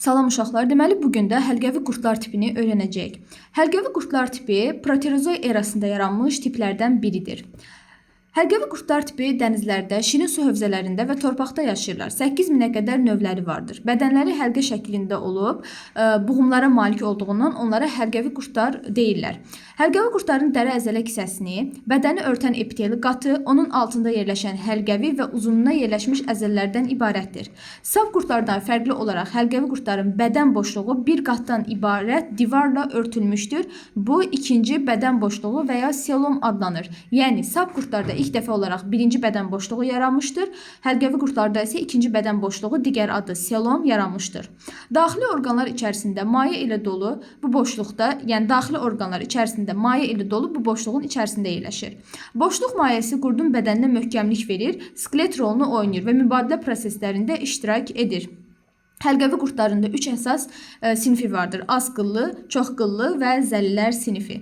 Salam uşaqlar, deməli bugün də həlqəvi qurdlar tipini öyrənəcəyik. Həlqəvi qurdlar tipi Proterozoy erasında yaranmış tiplərdən biridir. Həlqəvi qurdlar tipi dənizlərdə, şirin su hövzələrində və torpaqda yaşayırlar. 8000-ə qədər növləri vardır. Bədənləri həlqə şəklində olub, buğumlara malik olduğundan onlara həlqəvi qurdlar deyirlər. Həlqəvi qurdların dəri əzələ hissəsini bədəni örtən epiteli qatı, onun altında yerləşən həlqəvi və uzunluğuna yerləşmiş əzələlərdən ibarətdir. Saf qurdlardan fərqli olaraq həlqəvi qurdların bədən boşluğu bir qatdan ibarət divarla örtülmüşdür. Bu ikinci bədən boşluğu və ya selom adlanır. Yəni saf qurdlarda ilk dəfə olaraq birinci bədən boşluğu yaranmışdır. Həlqəvi qurdlarda isə ikinci bədən boşluğu, digər adı selom yaranmışdır. Daxili orqanlar içərisində maye ilə dolu bu boşluqda, yəni daxili orqanlar içərisində maye ilə dolu bu boşluğun içərisində yerləşir. Boşluq mayesi qurdun bədəninə möhkəmlik verir, skelet rolunu oynayır və mübadilə proseslərində iştirak edir. Həlqəvi qurdlarında 3 əsas sinifi vardır. Azqıllı, çoxqıllı və zəllilər sinifi.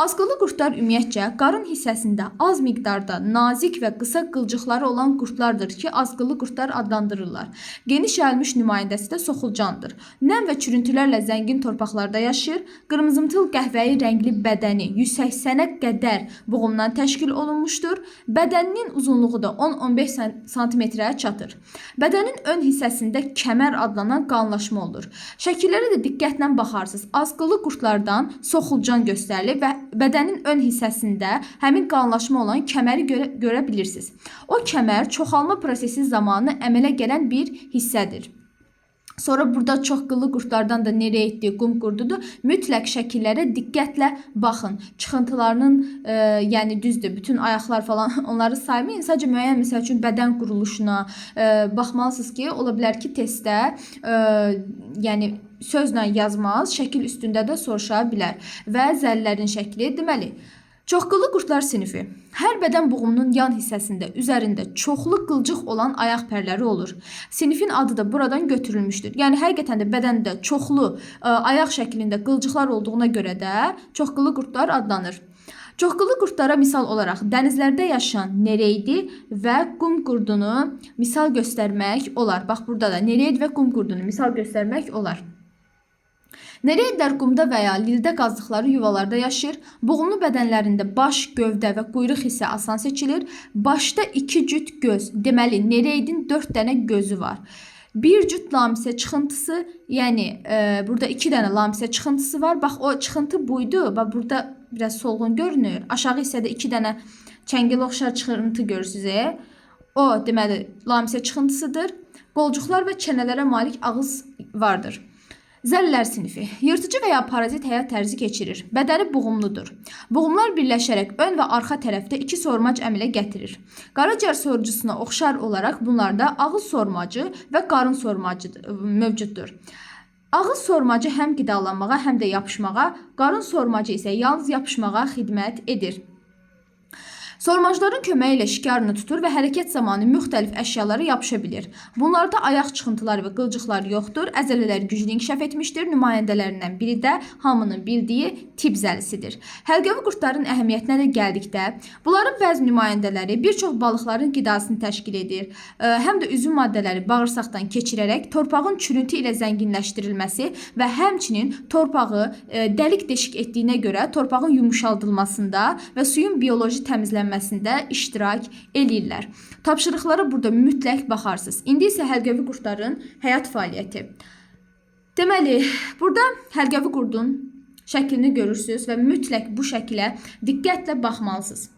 Azqıllı qurdlar ümumiyyətcə qarın hissəsində az miqdarda nazik və qısa qılcıqları olan qurdlardır ki, azqıllı qurdlar adlandırırlar. Geniş yayılmış nümayəndəsi də soxulcandır. Nəm və çürüntülərlə zəngin torpaqlarda yaşayır. Qırmızımtıl qəhvəyi rəngli bədəni 180-ə qədər buğumdan təşkil olunmuşdur. Bədəninin uzunluğu da 10-15 sm-ə çatır. Bədənin ön hissəsində kəmər adlanan qalınlaşma olur. Şəkillərə də diqqətlə baxarsınız. Azqıllı qurdlardan soxulcan göstərilir və bədənin ön hissəsində həmin qalınlaşma olan kəməri görə bilirsiniz. O kəmər çoxalma prosesi zamanı əmələ gələn bir hissədir. Sonra burada çoxqıllı qurdlardan da nereiddir, qum qurdudur. Mütləq şəkillərə diqqətlə baxın. Çıxıntılarının, yəni düzdür, bütün ayaqlar falan onları saymayın. Sadəcə müəyyən, məsəl üçün bədən quruluşuna baxmalısınız ki, ola bilər ki, testdə yəni sözlə yazmaz, şəkil üstündə də soruşa bilər. Və zəllərin şəkli, deməli, çoxqıllı qurdlar sinifi. Hər bədən buğumunun yan hissəsində, üzərində çoxlu qılcıq olan ayaq pərləri olur. Sinifin adı da buradan götürülmüşdür. Yəni, həqiqətən də bədəndə çoxlu ayaq şəklində qılcıqlar olduğuna görə də çoxqıllı qurdlar adlanır. Çoxqıllı qurdlara misal olaraq dənizlərdə yaşayan nereidi və qum qurdunu misal göstərmək olar. Bax, burada da nereid və qum qurdunu misal göstərmək olar. Nereidlər qumda və ya lildə qazdıqları yuvalarda yaşayır. Buğumlu bədənlərində baş, gövdə və quyruq hissə asan seçilir. Başda 2 cüt göz, deməli nereidin 4 dənə gözü var. Bir cüt lamisə çıxıntısı, yəni burada 2 dənə lamisə çıxıntısı var. Bax, o çıxıntı buydu. Bax, burada biraz solğun görünür. Aşağı hissədə 2 dənə çəngələ oxşar çıxıntı görürsünüz. O, deməli, lamisə çıxıntısıdır. Qolcuqlar və çənələrə malik ağız vardır. Zəllilər sinifi. Yırtıcı və ya parazit həyat tərzi keçirir. Bədəni buğumludur. Buğumlar birləşərək ön və arxa tərəfdə 2 sormac əmələ gətirir. Qaraciyər sorucusuna oxşar olaraq bunlarda ağız sormacı və qarın sormacı mövcuddur. Ağız sormacı həm qidalanmağa, həm də yapışmağa, qarın sormacı isə yalnız yapışmağa xidmət edir. Sormacların köməyi ilə şikarını tutur və hərəkət zamanı müxtəlif əşyalara yapışa bilir. Bunlarda ayaq çıxıntıları və qılcıqlar yoxdur. Əzələlər güclü inkişaf etmişdir. Nümayəndələrindən biri də hamının bildiyi tip zəlisidir. Həlqəvi qurdların əhəmiyyətinə də gəldikdə, bunların bəzi nümayəndələri bir çox balıqların qidasını təşkil edir. Həm də üzüm maddələri bağırsaqdan keçirərək torpağın çürüntü ilə zənginləşdirilməsi və həmçinin torpağı dəlik deşik etdiyinə görə torpağın yumuşaldılmasında və suyun bioloji təmizlənməsində iştirak eləyirlər. Tapşırıqlara burada mütləq baxarsınız. İndi isə həlqəvi qurdların həyat fəaliyyəti. Deməli, burada həlqəvi qurdun şəklini görürsünüz və mütləq bu şəkilə diqqətlə baxmalısınız.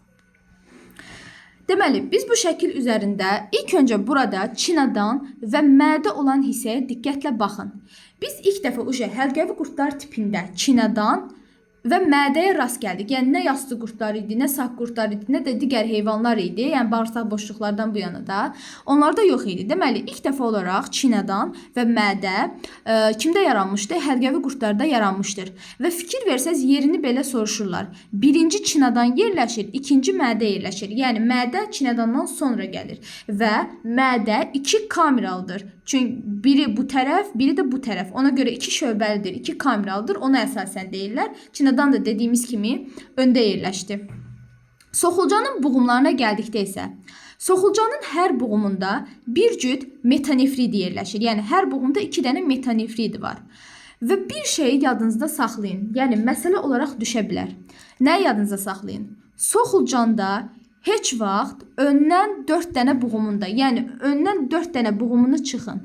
Deməli, biz bu şəkil üzərində ilk öncə burada çinadan və mədə olan hissəyə diqqətlə baxın. Biz ilk dəfə həlqəvi qurdlar tipində çinadan və mədəyə rast gəldik. Yəni, nə yastı qurdlar idi, nə saq qurdlar idi, nə də digər heyvanlar idi. Yəni, bağırsaq boşluqlardan bu yana da. Onlarda yox idi. Deməli, ilk dəfə olaraq çinadan və mədə kimdə yaranmışdı? Həlqəvi qurdlarda yaranmışdır. Və fikir versəz, yerini belə soruşurlar. Birinci çinadan yerləşir, ikinci mədə yerləşir. Yəni, mədə çinadandan sonra gəlir. Və mədə 2 kameralıdır. Çünki biri bu tərəf, biri də bu tərəf. Ona görə 2 şöbəlidir, 2 kameralıdır. Ona əsasən deyirlər. Çinadan da dediyimiz kimi öndə yerləşdi. Soxulcanın buğumlarına gəldikdə isə, Soxulcanın hər buğumunda bir cüt metanefrid yerləşir. Yəni hər buğumda 2 dənə metanefrid var. Və bir şeyi yadınızda saxlayın. Yəni məsələ olaraq düşə bilər. Nə yadınızda saxlayın? Soxulcanda heç vaxt öndən 4 dənə buğumunda, yəni öndən 4 dənə buğumunu çıxın.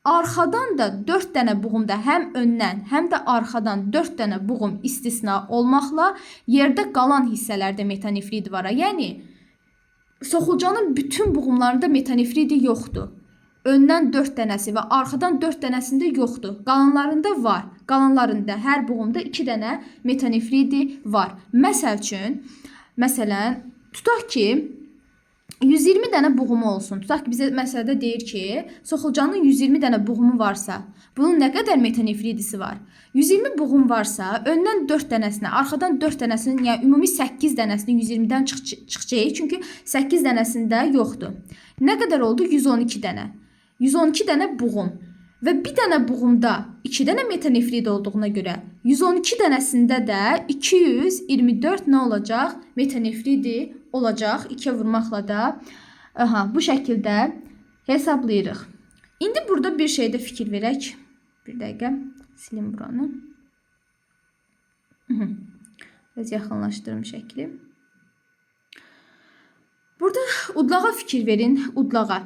Arxadan da 4 dənə buğumda həm öndən, həm də arxadan 4 dənə buğum istisna olmaqla yerdə qalan hissələrdə metanefrid var. Yəni soxulcanın bütün buğumlarında metanefridi yoxdur. Öndən 4 dənəsi və arxadan 4 dənəsində yoxdur. Qalanlarında var. Qalanlarında hər buğumda 2 dənə metanefridi var. Məsələn, tutaq ki 120 dənə buğumu olsun. Tutaq ki bizə məsələdə deyir ki, soxulcanın 120 dənə buğumu varsa, bunun nə qədər metanefridisi var? 120 buğum varsa, öndən 4 dənəsinə, arxadan 4 dənəsinin, yəni ümumi 8 dənəsinin 120-dən çıxacaq. Çünki 8 dənəsində yoxdur. Nə qədər oldu? 112 dənə. 112 dənə buğum və bir dənə buğumda 2 dənə metanefrid olduğuna görə 112 dənəsində də 224 nə olacaq? Metanefridi olacaq. 2-yə vurmaqla da bu şəkildə hesablayırıq. İndi burada bir şeydə fikir verək. Bir dəqiqə silim buranı. Biraz yaxınlaşdırım şəkli. Burada udlağa fikir verin. Udlağa.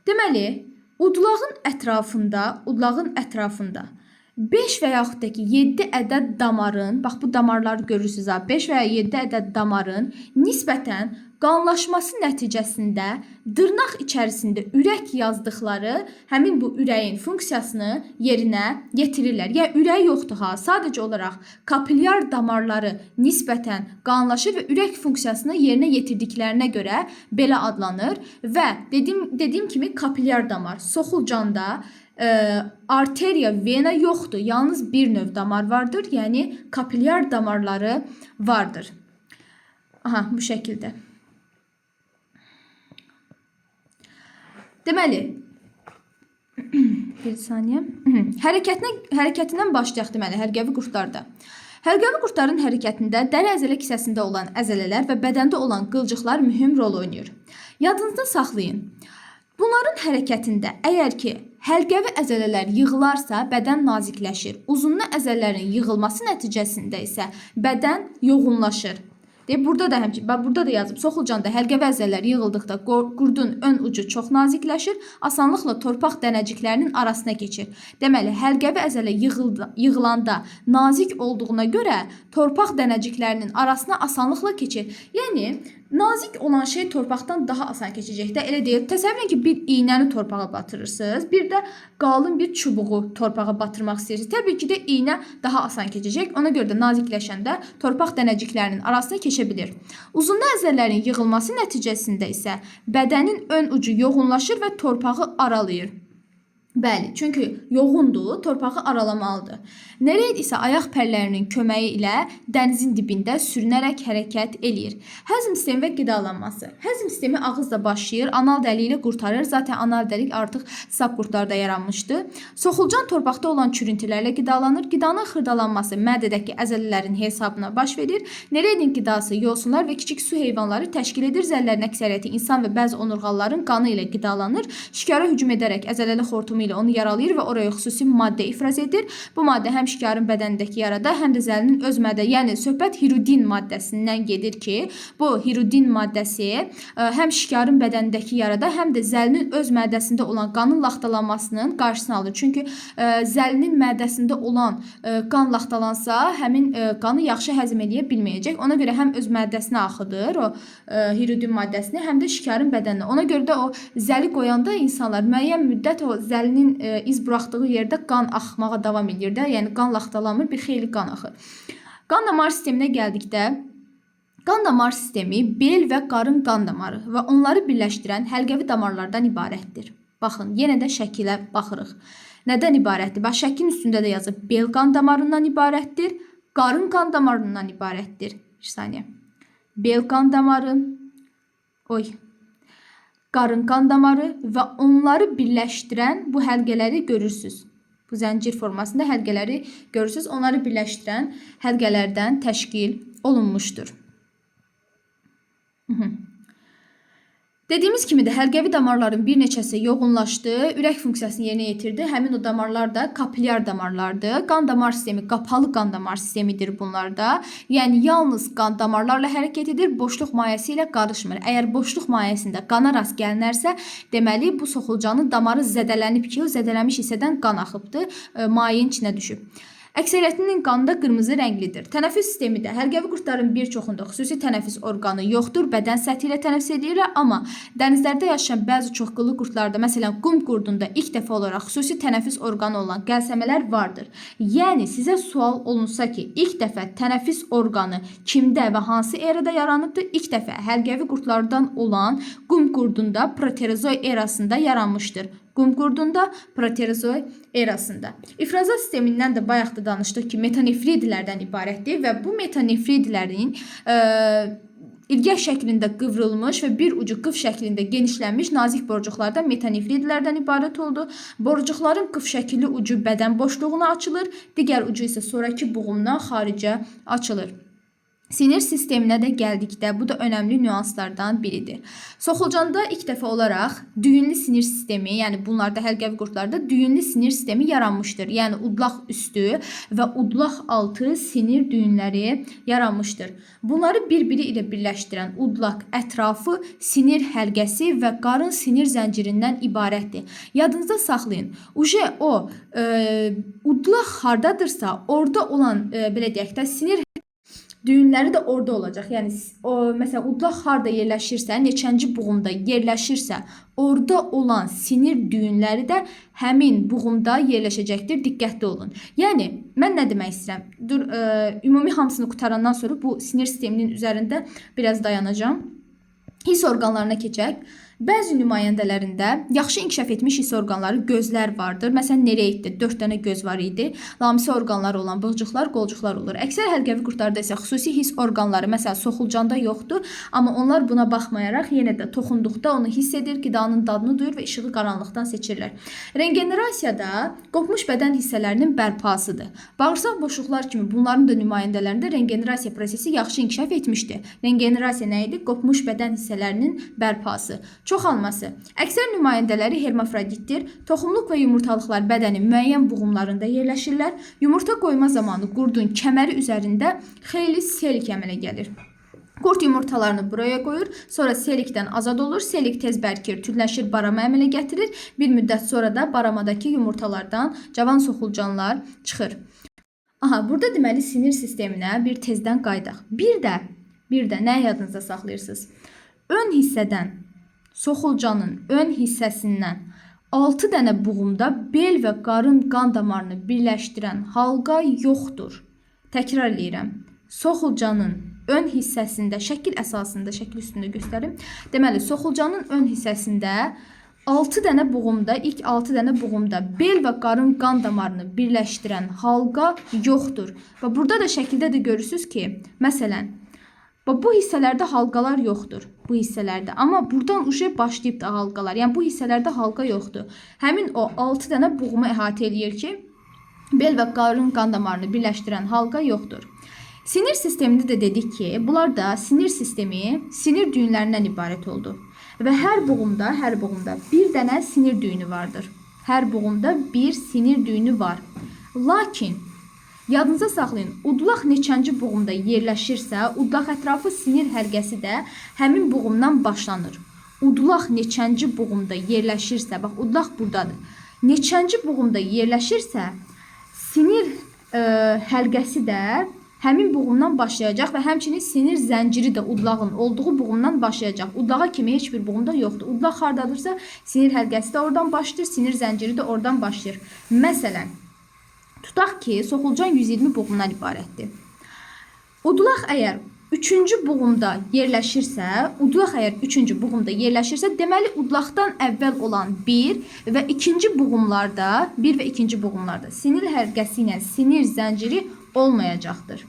Deməli, udlağın ətrafında 5 və yaxud da ki 7 ədəd damarın, bax bu damarları görürsünüz ha, 5 və ya 7 ədəd damarın nisbətən qanlaşması nəticəsində dırnaq içərisində ürək yazdıqları həmin bu ürəyin funksiyasını yerinə yetirirlər. Yəni ürək yoxdur ha, sadəcə olaraq kapilyar damarları nisbətən qanlaşır və ürək funksiyasını yerinə yetirdiklərinə görə belə adlanır və dediyim kimi kapilyar damar soxulcanda arteriya, vena yoxdur. Yalnız bir növ damar vardır. Yəni kapilyar damarları vardır. Bu şəkildə. Deməli, bir saniyə. Hərəkətindən başlayaq deməli, hərgəvi qurdlarda. Hərgəvi qurdların hərəkətində dəri əzələ kisəsində olan əzələlər və bədəndə olan qılcıqlar mühüm rol oynayır. Yadınızda saxlayın. Bunların hərəkətində əgər ki, həlqəvi əzələlər yığılarsa, bədən nazikləşir. Uzunlu əzələlərin yığılması nəticəsində isə bədən yoğunlaşır. Burada da yazıb, soxulcanda həlqəvi əzələlər yığıldıqda qurdun ön ucu çox nazikləşir, asanlıqla torpaq dənəciklərinin arasına keçir. Deməli, həlqəvi əzələ yığılanda nazik olduğuna görə torpaq dənəciklərinin arasına asanlıqla keçir. Yəni, nazik olan şey torpaqdan daha asan keçəcək də, elə deyil. Təsəvvür edin ki, bir iynəni torpağa batırırsınız, bir də qalın bir çubuğu torpağa batırmaq istəyirsiniz. Təbii ki də iynə daha asan keçəcək. Ona görə də nazikləşəndə torpaq dənəciklərinin arasına keçə bilir. Uzunlu əzələlərin yığılması nəticəsində isə bədənin ön ucu yoğunlaşır və torpağı aralayır. Bəli, çünki yoğundur, torpağı aralamalıdır. Nereid isə ayaq pərlərinin köməyi ilə dənizin dibində sürünərək hərəkət eləyir. Həzm sistemi və qidalanması. Həzm sistemi ağızla başlayır, anal dəliyi ilə qurtarır. Zaten anal dəlik artıq sap qurdlarda yaranmışdı. Soxulcan torpaqda olan çürüntülərlə qidalanır. Qidanın xırdalanması mədədəki əzələlərin hesabına baş verir. Nereidin qidası yosunlar və kiçik su heyvanları təşkil edir. Zəllərin əksəriyyəti insan və bəzi onurğaların qanı ilə qidalanır. Şikara hücum edərək əzələli xortumu ilə onu yaralayır və oraya xüsusi maddə ifraz edir. Bu maddə həm şikarın bədənindəki yarada, həm də zəlinin öz məddə, yəni söhbət hirudin maddəsindən gedir ki, bu hirudin maddəsi həm şikarın bədənindəki yarada, həm də zəlinin öz mədəsində olan qanın laxtalanmasının qarşısını alır. Çünki zəlinin mədəsində olan qan laxtalansa, həmin qanı yaxşı həzm edə bilməyəcək. Ona görə həm öz mədəsinə axıdır o hirudin maddəsini, həm də şikarın bədəninə. Ona görə də o zəli qoyanda insanlar müəyyən müddət o zəlinin iz buraxdığı yerdə qan axmağa davam edir də, yəni qan laxtalanmır, bir xeyli qan axır. Qan damar sisteminə gəldikdə, qan damar sistemi bel və qarın qan damarı və onları birləşdirən həlqəvi damarlardan ibarətdir. Baxın, yenə də şəkilə baxırıq. Nədən ibarətdir? Bax, şəklin üstündə də yazıb, bel qan damarından ibarətdir, qarın qan damarından ibarətdir. Bir saniyə. Bel qan damarı, qarın qan damarı və onları birləşdirən bu həlqələri görürsünüz. Bu zəncir formasında həlqələri görürsünüz. Onları birləşdirən həlqələrdən təşkil olunmuşdur. Dediyimiz kimi də həlqəvi damarların bir neçəsi yoğunlaşdı, ürək funksiyasını yerinə yetirdi. Həmin o damarlar da kapilyar damarlardır. Qan damar sistemi qapalı qan damar sistemidir bunlarda. Yəni yalnız qan damarlarla hərəkət edir, boşluq mayəsi ilə qarışmır. Əgər boşluq mayəsində qana rast gəlinərsə, deməli bu soxulcanın damarı zədələnib ki, o zədələnmiş hissədən qan axıbdır, mayenin içinə düşüb. Əksəriyyətinin qanı da qırmızı rənglidir. Tənəffüs sistemi də həlqəvi qurdların bir çoxunda xüsusi tənəffüs orqanı yoxdur. Bədən səthi ilə tənəffüs edirlər, amma dənizlərdə yaşayan bəzi çoxqıllı qurdlarda, məsələn, qum qurdunda ilk dəfə olaraq xüsusi tənəffüs orqanı olan qəlsəmələr vardır. Yəni sizə sual olunsa ki, ilk dəfə tənəffüs orqanı kimdə və hansı erada yaranıbdır? İlk dəfə həlqəvi qurdlardan olan qum qurdunda proterozoy erasında yaranmışdır. Qum qurdunda, proterozoy erasında. İfrazat sistemindən də bayaq da danışdıq ki, metanefridlərdən ibarətdir və bu metanefridlərin ilgək şəklində qıvrılmış və bir ucu qıf şəklində genişlənmiş nazik borcuqlardan metanefridlərdən ibarət oldu. Borcuqların qıf şəkilli ucu bədən boşluğuna açılır, digər ucu isə sonraki buğumdan xaricə açılır. Sinir sisteminə də gəldikdə bu da önəmli nüanslardan biridir. Soxulcanda ilk dəfə olaraq düyünlü sinir sistemi, yəni bunlarda həlqəvi qurdlarda düyünlü sinir sistemi yaranmışdır. Yəni udlaq üstü və udlaq altı sinir düyünləri yaranmışdır. Bunları bir-biri ilə birləşdirən udlaq ətrafı sinir həlqəsi və qarın sinir zəncirindən ibarətdir. Yadınızda saxlayın. O udlaq hardadırsa, orada olan belə deyək də sinir düyünləri də orada olacaq. Yəni məsələn udlaq harda yerləşirsə, neçənci buğumda yerləşirsə, orada olan sinir düyünləri də həmin buğumda yerləşəcəkdir. Diqqətli olun. Yəni mən nə demək istəyirəm? Dur, ümumi hamısını qutarandan sonra bu sinir sisteminin üzərində biraz dayanacağam. Hiss orqanlarına keçək. Bəzi nümayəndələrində yaxşı inkişaf etmiş hiss orqanları gözlər vardır. Məsələn, nereiddə 4 dənə göz var idi. Lamisi orqanları olan bığcıqlar, qolcuqlar olur. Əksər həlqəvi qurdlarda isə xüsusi hiss orqanları, məsələn, soxulcanda yoxdur. Amma onlar buna baxmayaraq yenə də toxunduqda onu hiss edir, qidanın dadını duyur və işığı qaranlıqdan seçirlər. Regenerasiyada qopmuş bədən hissələrinin bərpasıdır. Bağırsaq boşluqlar kimi bunların da nümayəndələrində regenerasiya prosesi yaxşı inkişaf etmişdi. Regenerasiya nə idi? Qopmuş bədən hissələrinin bərpası. Çoxalması. Əksər nümayəndələri hermafroditdir. Toxumluq və yumurtalıqlar bədənin müəyyən buğumlarında yerləşirlər. Yumurta qoyma zamanı qurdun kəməri üzərində xeyli selik əmələ gəlir. Qurd yumurtalarını buraya qoyur, sonra selikdən azad olur. Selik tez bərkir, tüdləşir, barama əmələ gətirir. Bir müddət sonra da baramadakı yumurtalardan cavan soxulcanlar çıxır. Burada deməli sinir sisteminə bir tezdən qaydaq. Bir də nə yadınızda saxlayırsınız? Ön hissədən, soxulcanın ön hissəsindən 6 dənə buğumda bel və qarın qan damarını birləşdirən halqa yoxdur. Təkrar edirəm. Soxulcanın ön hissəsində, şəkil əsasında, şəkil üstündə göstərim. Deməli, soxulcanın ön hissəsində 6 dənə buğumda, ilk 6 dənə buğumda bel və qarın qan damarını birləşdirən halqa yoxdur. Və burada da şəkildə də görürsünüz ki, məsələn, bu hissələrdə halqalar yoxdur. Bu hissələrdə. Amma buradan başlayıb da halqalar. Yəni bu hissələrdə halqa yoxdur. Həmin o 6 dənə buğumu əhatə eləyir ki, bel və qarın qan damarını birləşdirən halqa yoxdur. Sinir sistemində də dedik ki, bunlar da sinir sistemi, sinir düyünlərindən ibarət oldu. Və hər buğumda bir dənə sinir düyünü vardır. Hər buğumda bir sinir düyünü var. Lakin yadınıza saxlayın, udlaq neçənci buğumda yerləşirsə, udlaq ətrafı sinir həlqəsi də həmin buğumdan başlanır. Udlaq neçənci buğumda yerləşirsə, bax udlaq buradadır. Neçənci buğumda yerləşirsə, sinir həlqəsi də həmin buğumdan başlayacaq və həmçinin sinir zənciri də udlağın olduğu buğumdan başlayacaq. Udlağa kimi heç bir buğumda yoxdur. Udlaq hardadırsa, sinir həlqəsi də oradan başlayır, sinir zənciri də oradan başlayır. Məsələn, tutaq ki, soxulcan 120 buğumdan ibarətdir. Udlaq əgər 3-cü buğumda yerləşirsə, deməli udlaqdan əvvəl olan 1 və 2-ci buğumlarda sinir həlqəsi ilə sinir zənciri olmayacaqdır.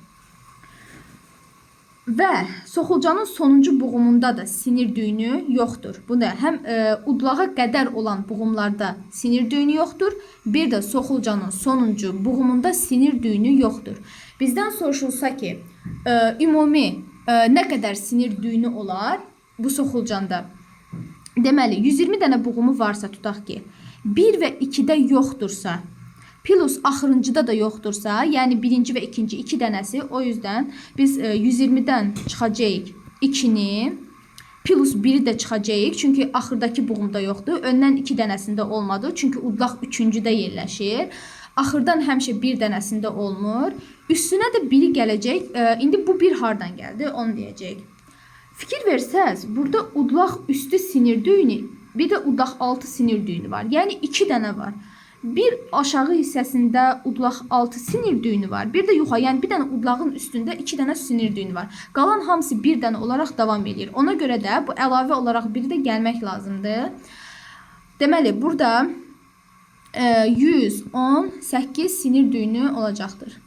Və soxulcanın sonuncu buğumunda da sinir düyünü yoxdur. Bu da həm udlağa qədər olan buğumlarda sinir düyünü yoxdur, bir də soxulcanın sonuncu buğumunda sinir düyünü yoxdur. Bizdən soruşulsa ki, ümumi nə qədər sinir düyünü olar bu soxulcanda? Deməli, 120 dənə buğumu varsa, tutaq ki, 1 və 2-də yoxdursa, plus axırıncıda da yoxdursa, yəni birinci və ikinci 2 dənəsi, o yüzden biz 120-dən çıxacağıq 2-ni, plus 1-i də çıxacağıq, çünki axırdakı buğumda yoxdur. Öndən 2 dənəsində olmadı, çünki udlaq 3-cüdə yerləşir. Axırdan həmişə 1 dənəsində olmur. Üstünə də 1-i gələcək. İndi bu 1 hardan gəldi, onu deyəcək. Fikir versəz, burada udlaq üstü sinir düyünü, bir də udlaq altı sinir düyünü var. Yəni 2 dənə var. Bir aşağı hissəsində udlaq altı sinir düyünü var. Bir də yuxarı, yəni bir dənə udlağın üstündə 2 dənə sinir düyünü var. Qalan hamısı 1 dənə olaraq davam edir. Ona görə də bu əlavə olaraq biri də gəlmək lazımdır. Deməli, burada 118 sinir düyünü olacaqdır.